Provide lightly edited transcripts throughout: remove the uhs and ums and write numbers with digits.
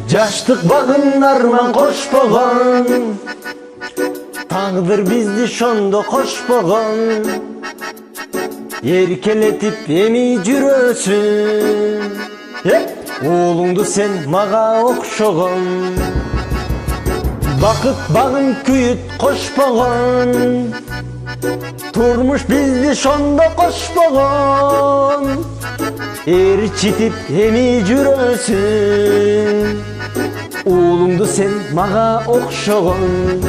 Жаштык багындарман кошпогон, тагдыр бизди шондо кошпогон. Эркелетип эми жүрөсүн, уулуңду сен мага окшогон. Бакыт багын күйүт кошпогон, турмуш бизди шондо кошпогон. Ээрчитип эми жүрөсүн, уулуңду сен мага окшогон.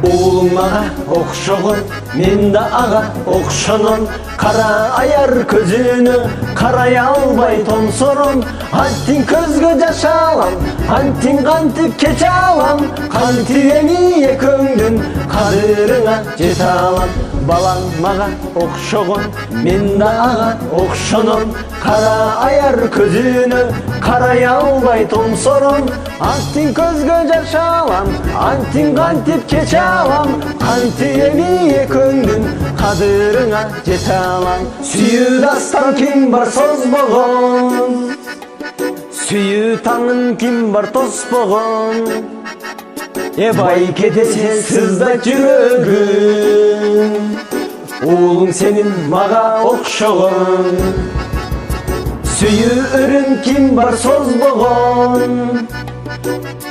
Уулуң мага окшогон, мен да ага окшоном. Кара аяр көзүнө карай албай томсором. Антиң көзгө жаш алам, антиң кантип кече алам. Кантип эми экөөңдүн кадырыңа жете алам. Балаң мага окшогон, мен да ага окшоном. Кара аяр көзүнө карай албай томсором. Антиң көзгө жаш алам, антиң кантип кече алам. Кантип эми экөөңдүн кадырыңа жете алам. Сүйүү дастан ким бар созбогон, сүйүү таңын ким бар тоспогон. Байке десе сызда жүрөгүм, уулуң сенин мага окшогон. Сүйүү өрүн ким бар созбогон,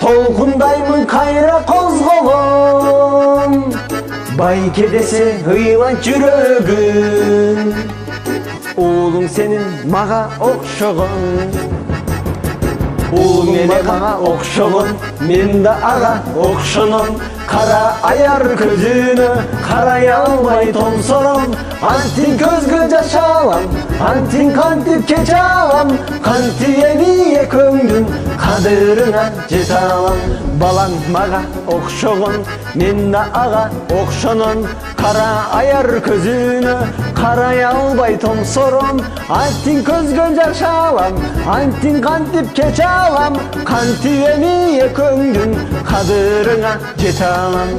толкундаймын кайра козголгон. Байке десе ыйлан жүрөгүм, уулуң сенин мага окшогон. Уулуң эне мага окшогон, мен да ага окшоном. Кара аяр көзүнө карай албай томсором. Антиң көзгө жаш алам, антиң кантип кече алам. Кантип эми экөөңдүн кадырыңа жете алам. Балаң мага окшогон, мен да ага окшоном. Кара аяр көзүнө карай албай томсором. Антиң көзгө жаш алам, антиң кантип кече алам. Кантип эми экөөңдүн кадырыңа жете алам.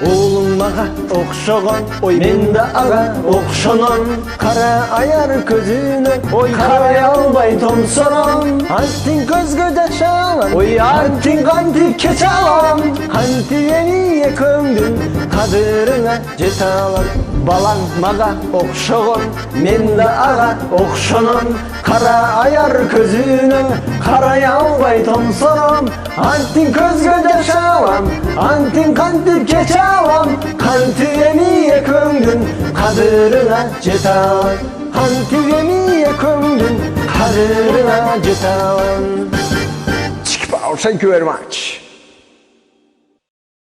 Уулуң мага окшогон, мен да ага окшоном. Кара аяр көзүнө карай албай томсором. Антиң көзгө жаш алам, антиң кантип кече алам. Кантип эми экөөңдүн кадырыңа жете алам. Балаң мага окшогон, мен да ага окшоном. Кара аяр көзүнө карай албай томсором. Антиң көзгө жаш алам, антиң кантип кече алам. Кантип эми экөөңдүн кадырыңа жете алам. Кантип эми экөөңдүн кадырыңа жете алам. Thank you very much.